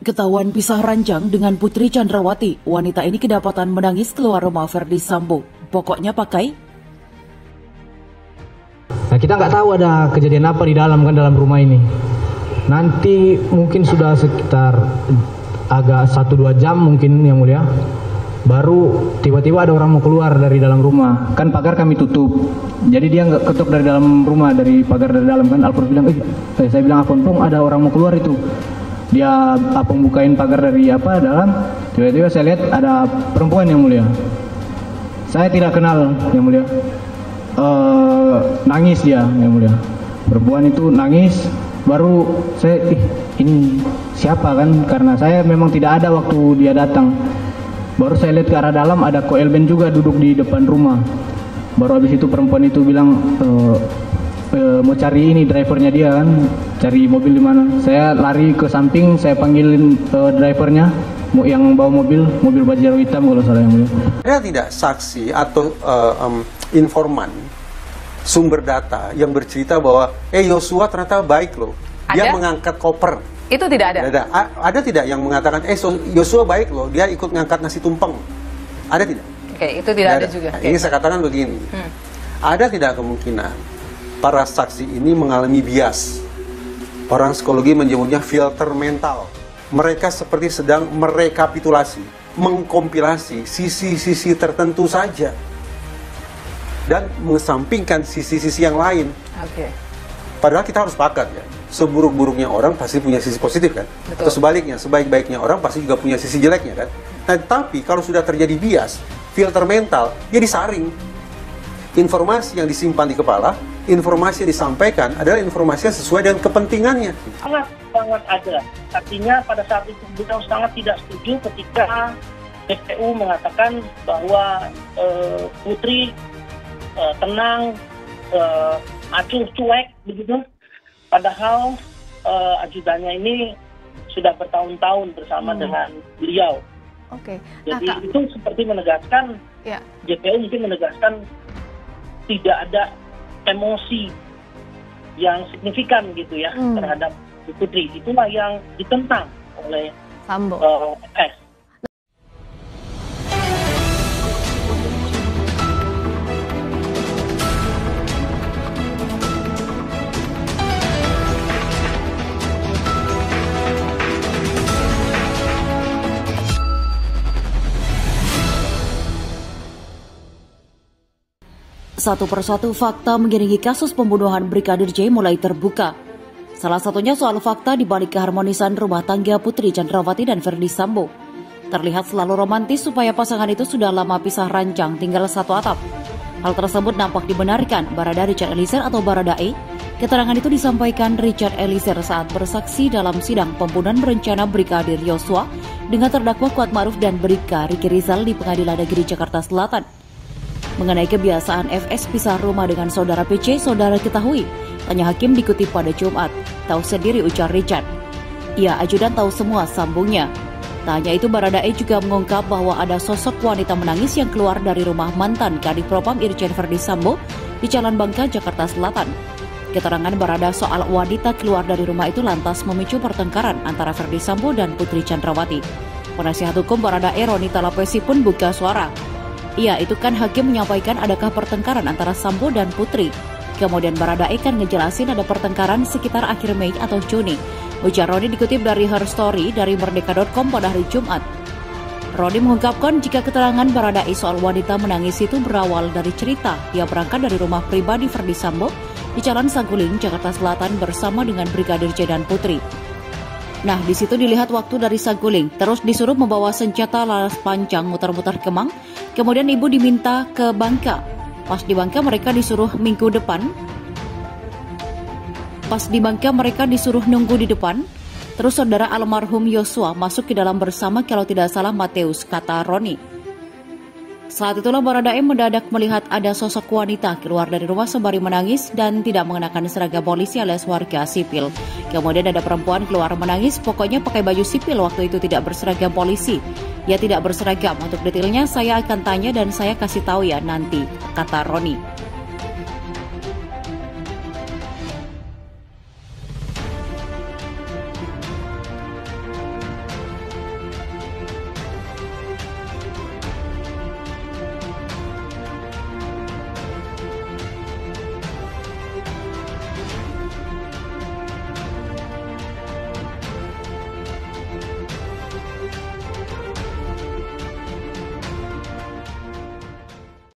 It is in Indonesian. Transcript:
ketahuan pisah ranjang dengan Putri Chandrawati. Wanita ini kedapatan menangis keluar rumah Verdi Sambo. Pokoknya pakai. Nah, kita nggak tahu ada kejadian apa di dalam rumah ini. Nanti mungkin sudah sekitar agak 1-2 jam mungkin yang mulia. Baru tiba-tiba ada orang mau keluar dari dalam rumah. Kan pagar kami tutup. Jadi dia nggak ketok dari dalam rumah, dari pagar dari dalam kan. Alfred bilang, saya bilang, Pong, ada orang mau keluar itu. Dia bukain pagar dari dalam. Tiba-tiba saya lihat ada perempuan yang mulia. Saya tidak kenal yang mulia. Nangis dia yang mulia. Perempuan itu nangis. Baru saya, ini siapa kan? Karena saya memang tidak ada waktu dia datang. Baru saya lihat ke arah dalam ada Koel Ben juga duduk di depan rumah. Baru habis itu perempuan itu bilang mau cari ini drivernya dia kan, cari mobil di mana. Saya lari ke samping, saya panggilin drivernya yang bawa mobil Pajero hitam kalau salah yang mulia. Ada tidak saksi atau informan sumber data yang bercerita bahwa Yosua ternyata baik loh, dia mengangkat koper? Itu tidak ada. Ada tidak yang mengatakan Yosua baik loh, dia ikut ngangkat nasi tumpeng? Ada tidak? Oke, itu tidak ada juga. Ini saya katakan begini, ada tidak kemungkinan para saksi ini mengalami bias? Orang psikologi menyebutnya filter mental. Mereka seperti sedang merekapitulasi, mengkompilasi sisi-sisi tertentu saja dan mengesampingkan sisi-sisi yang lain. Padahal kita harus sepakat ya, seburuk-buruknya orang pasti punya sisi positif kan? Betul. Atau sebaliknya, sebaik-baiknya orang pasti juga punya sisi jeleknya kan? Nah, tapi kalau sudah terjadi bias, filter mental, ya disaring. Informasi yang disimpan di kepala, informasi yang disampaikan adalah informasi yang sesuai dengan kepentingannya. Sangat ada. Artinya pada saat itu beliau sangat tidak setuju ketika SPU mengatakan bahwa Putri tenang, acuh cuek begitu. Padahal ajudannya ini sudah bertahun-tahun bersama dengan beliau. Jadi itu seperti menegaskan, JPU mungkin menegaskan tidak ada emosi yang signifikan gitu ya terhadap Putri. Itulah yang ditentang oleh Sambo. S. Satu persatu fakta mengiringi kasus pembunuhan Brigadir J mulai terbuka. Salah satunya soal fakta di balik keharmonisan rumah tangga Putri Chandrawati dan Verdi Sambo. Terlihat selalu romantis supaya pasangan itu sudah lama pisah ranjang tinggal satu atap. Hal tersebut nampak dibenarkan Barada Richard Eliezer atau Baradae. Keterangan itu disampaikan Richard Eliezer saat bersaksi dalam sidang pembunuhan berencana Brigadir Yosua dengan terdakwa Kuat Ma'ruf dan Bribka Riki Rizal di Pengadilan Negeri Jakarta Selatan. Mengenai kebiasaan FS pisah rumah dengan saudara PC, saudara ketahui. Tanya hakim dikutip pada Jumat. Tahu sendiri, ujar Richard. Ia ajudan tahu semua, sambungnya. Tanya itu Baradae juga mengungkap bahwa ada sosok wanita menangis yang keluar dari rumah mantan Kadif Propam Irjen Verdi Sambo di Jalan Bangka, Jakarta Selatan. Keterangan Barada soal wanita keluar dari rumah itu lantas memicu pertengkaran antara Verdi Sambo dan Putri Chandrawati. Penasihat hukum Baradae Roni Talapesi pun buka suara. Iya, itu kan hakim menyampaikan adakah pertengkaran antara Sambo dan Putri. Kemudian Baradae kan ngejelasin ada pertengkaran sekitar akhir Mei atau Juni. Ujar Roni dikutip dari Her Story dari Merdeka.com pada hari Jumat. Roni mengungkapkan jika keterangan Baradae soal wanita menangis itu berawal dari cerita dia berangkat dari rumah pribadi Verdi Sambo di Jalan Saguling, Jakarta Selatan bersama dengan Brigadir J dan Putri. Nah, di situ dilihat waktu dari Saguling, terus disuruh membawa senjata laras panjang muter-muter Kemang, kemudian ibu diminta ke Bangka. Pas di Bangka mereka disuruh minggu depan. Pas di Bangka mereka disuruh nunggu di depan. Terus saudara almarhum Yosua masuk ke dalam bersama kalau tidak salah Mateus, kata Roni. Saat itulah Baradae mendadak melihat ada sosok wanita keluar dari rumah sembari menangis dan tidak mengenakan seragam polisi alias warga sipil. Kemudian ada perempuan keluar menangis, pokoknya pakai baju sipil waktu itu tidak berseragam polisi. Dia tidak berseragam, untuk detailnya saya akan tanya dan saya kasih tahu ya nanti, kata Roni.